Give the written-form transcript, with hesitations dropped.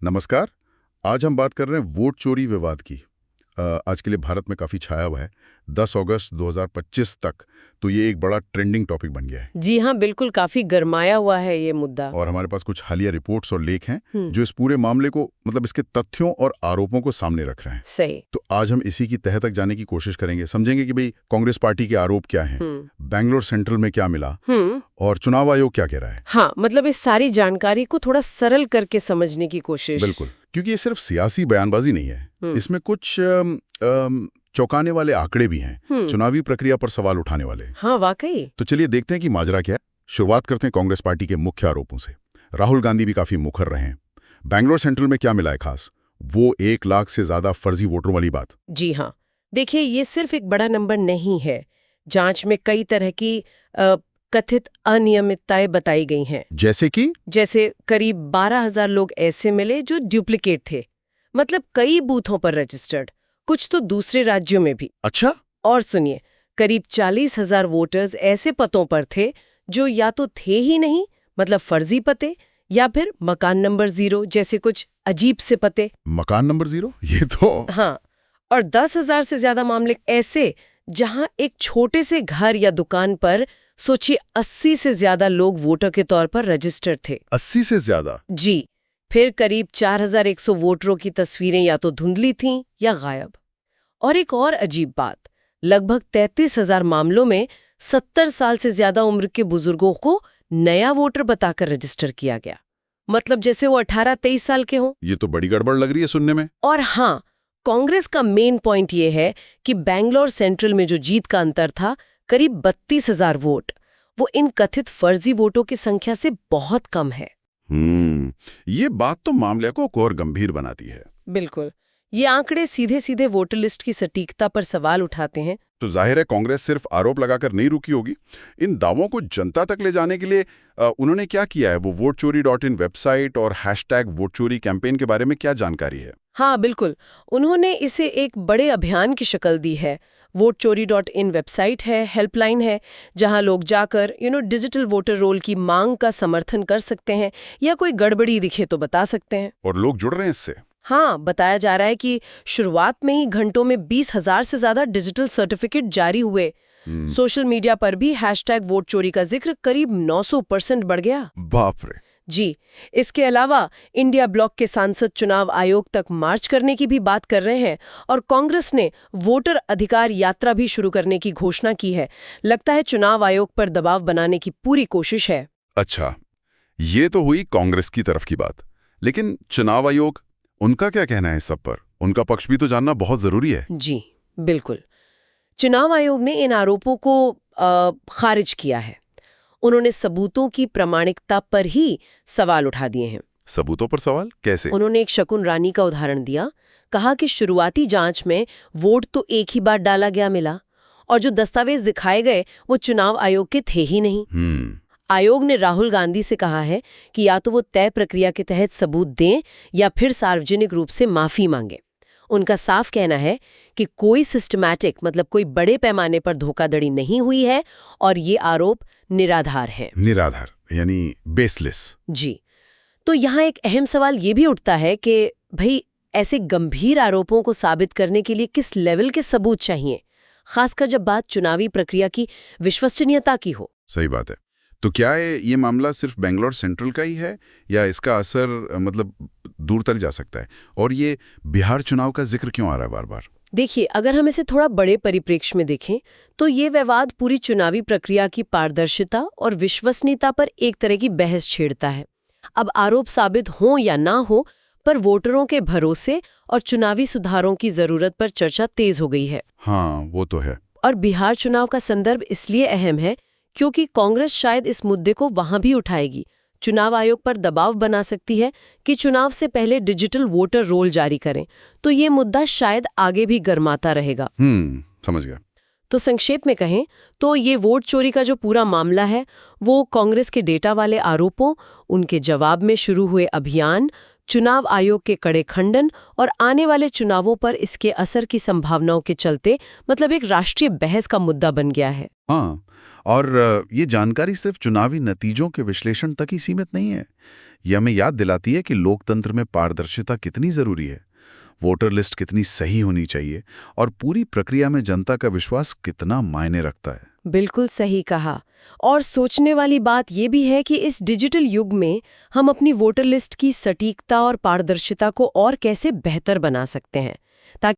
नमस्कार। आज हम बात कर रहे हैं वोट चोरी विवाद की। आज के लिए भारत में काफ़ी छाया हुआ है। 10 अगस्त 2025 तक तो ये एक बड़ा ट्रेंडिंग टॉपिक बन गया है। जी हाँ, बिल्कुल काफी गरमाया हुआ है ये मुद्दा। और हमारे पास कुछ हालिया रिपोर्ट्स और लेख हैं हम्म। जो इस पूरे मामले को इसके तथ्यों और आरोपों को सामने रख रहे हैं। सही। तो आज हम इसी की तह तक जाने की कोशिश करेंगे, समझेंगे कि भाई कांग्रेस पार्टी के आरोप क्या हैं, बैंगलोर सेंट्रल में क्या मिला और चुनाव आयोग क्या कह रहा है। हाँ, मतलब इस सारी जानकारी को थोड़ा सरल करके समझने की कोशिश। बिल्कुल, क्योंकि ये सिर्फ सियासी बयानबाजी नहीं है, इसमें कुछ चौंकाने वाले आंकड़े भी हैं, चुनावी प्रक्रिया पर सवाल उठाने वाले। हाँ, वाकई। तो चलिए देखते हैं कि माजरा क्या है। शुरुआत करते हैं कांग्रेस पार्टी के मुख्य आरोपों से। राहुल गांधी भी काफी मुखर रहे हैं। बैंगलोर सेंट्रल में क्या मिला है खास? वो 1 लाख से ज्यादा फर्जी वोटरों वाली बात। जी हाँ, देखिए ये सिर्फ एक बड़ा नंबर नहीं है। जांच में कई तरह की कथित अनियमितताएं बताई गई हैं। जैसे करीब 12,000 लोग ऐसे मिले जो डुप्लीकेट थे, मतलब कई बूथों पर रजिस्टर्ड, कुछ तो दूसरे राज्यों में भी। अच्छा। और सुनिए, करीब 40,000 वोटर्स ऐसे पतों पर थे जो या तो थे ही नहीं, मतलब फर्जी पते, या फिर मकान नंबर 0 जैसे कुछ अजीब से पते। मकान नंबर 0? ये तो। हाँ, और 10,000 से ज्यादा मामले ऐसे जहां एक छोटे से घर या दुकान पर सोचिए 80 से ज्यादा लोग वोटर के तौर पर रजिस्टर्ड थे। 80 से ज्यादा? जी। फिर करीब 4,100 वोटरों की तस्वीरें या तो धुंधली थीं या गायब। और एक और अजीब बात, लगभग 33,000 मामलों में 70 साल से ज्यादा उम्र के बुजुर्गों को नया वोटर बताकर रजिस्टर किया गया, मतलब जैसे वो 18-23 साल के हों। ये तो बड़ी गड़बड़ लग रही है सुनने में। और हाँ, कांग्रेस का मेन पॉइंट ये है कि बैंगलोर सेंट्रल में जो जीत का अंतर था, करीब 32,000 वोट, वो इन कथित फर्जी वोटों की संख्या से बहुत कम है। ये बात तो मामले को और गंभीर बनाती है। बिल्कुल, ये आंकड़े सीधे सीधे वोटर लिस्ट की सटीकता पर सवाल उठाते हैं। तो जाहिर है कांग्रेस सिर्फ आरोप लगाकर नहीं रुकी होगी। इन दावों को जनता तक ले जाने के लिए उन्होंने क्या किया है? वो वोटचोरी.in वेबसाइट और #वोटचोरी कैंपेन के बारे में क्या जानकारी है? हाँ, बिल्कुल, उन्होंने इसे एक बड़े अभियान की शक्ल दी है। वोटचोरी.in वेबसाइट है, हेल्पलाइन है, जहां लोग जाकर डिजिटल वोटर रोल की मांग का समर्थन कर सकते हैं या कोई गड़बड़ी दिखे तो बता सकते हैं। और लोग जुड़ रहे हैं इससे? हाँ, बताया जा रहा है कि शुरुआत में ही घंटों में 20,000 से ज्यादा डिजिटल सर्टिफिकेट जारी हुए। सोशल मीडिया पर भी #वोटचोरी का जिक्र करीब 900% बढ़ गया। बाप रे। जी। इसके अलावा इंडिया ब्लॉक के सांसद चुनाव आयोग तक मार्च करने की भी बात कर रहे हैं और कांग्रेस ने वोटर अधिकार यात्रा भी शुरू करने की घोषणा की है। लगता है चुनाव आयोग पर दबाव बनाने की पूरी कोशिश है। अच्छा, ये तो हुई कांग्रेस की तरफ की बात, लेकिन चुनाव आयोग, उनका क्या कहना है इस सब पर? उनका पक्ष भी तो जानना बहुत जरूरी है। जी बिल्कुल, चुनाव आयोग ने इन आरोपों को खारिज किया है। उन्होंने सबूतों की प्रामाणिकता पर ही सवाल उठा दिए हैं। सबूतों पर सवाल कैसे? उन्होंने एक शकुन रानी का उदाहरण दिया, कहा कि शुरुआती जांच में वोट तो एक ही बार डाला गया मिला और जो दस्तावेज दिखाए गए वो चुनाव आयोग के थे ही नहीं। आयोग ने राहुल गांधी से कहा है कि या तो वो तय प्रक्रिया के तहत सबूत दें या फिर सार्वजनिक रूप से माफी मांगे। उनका साफ कहना है कि कोई सिस्टमैटिक, मतलब कोई बड़े पैमाने पर धोखाधड़ी नहीं हुई है और ये आरोप निराधार है। निराधार यानी बेसलेस। जी। तो यहाँ एक अहम सवाल ये भी उठता है कि भाई ऐसे गंभीर आरोपों को साबित करने के लिए किस लेवल के सबूत चाहिए, खासकर जब बात चुनावी प्रक्रिया की विश्वसनीयता की हो। सही बात है। तो क्या ये मामला सिर्फ बेंगलोर सेंट्रल का ही है या इसका असर दूर तक जा सकता है? और ये बिहार चुनाव का जिक्र क्यों आ रहा है बार बार? देखिए, अगर हम इसे थोड़ा बड़े परिप्रेक्ष्य में देखें तो ये विवाद पूरी चुनावी प्रक्रिया की पारदर्शिता और विश्वसनीयता पर एक तरह की बहस छेड़ता है। अब आरोप साबित हो या ना हो, पर वोटरों के भरोसे और चुनावी सुधारों की जरूरत पर चर्चा तेज हो गई है। हाँ, वो तो है। और बिहार चुनाव का संदर्भ इसलिए अहम है क्योंकि कांग्रेस शायद इस मुद्दे को वहां भी उठाएगी, चुनाव आयोग पर दबाव बना सकती है कि चुनाव से पहले डिजिटल वोटर रोल जारी करें। तो ये मुद्दा शायद आगे भी गर्माता रहेगा। समझ गया। तो संक्षेप में कहें तो ये वोट चोरी का जो पूरा मामला है वो कांग्रेस के डेटा वाले आरोपों, उनके जवाब में शुरू हुए अभियान, चुनाव आयोग के कड़े खंडन और आने वाले चुनावों पर इसके असर की संभावनाओं के चलते मतलब एक राष्ट्रीय बहस का मुद्दा बन गया है। हाँ, और ये जानकारी सिर्फ चुनावी नतीजों के विश्लेषण तक ही सीमित नहीं है। ये हमें याद दिलाती है कि लोकतंत्र में पारदर्शिता कितनी जरूरी है, वोटर लिस्ट कितनी सही होनी चाहिए और पूरी प्रक्रिया में जनता का विश्वास कितना मायने रखता है। बिल्कुल सही कहा। और सोचने वाली बात यह भी है कि इस डिजिटल युग में हम अपनी वोटर लिस्ट की सटीकता और पारदर्शिता को और कैसे बेहतर बना सकते हैं, ताकि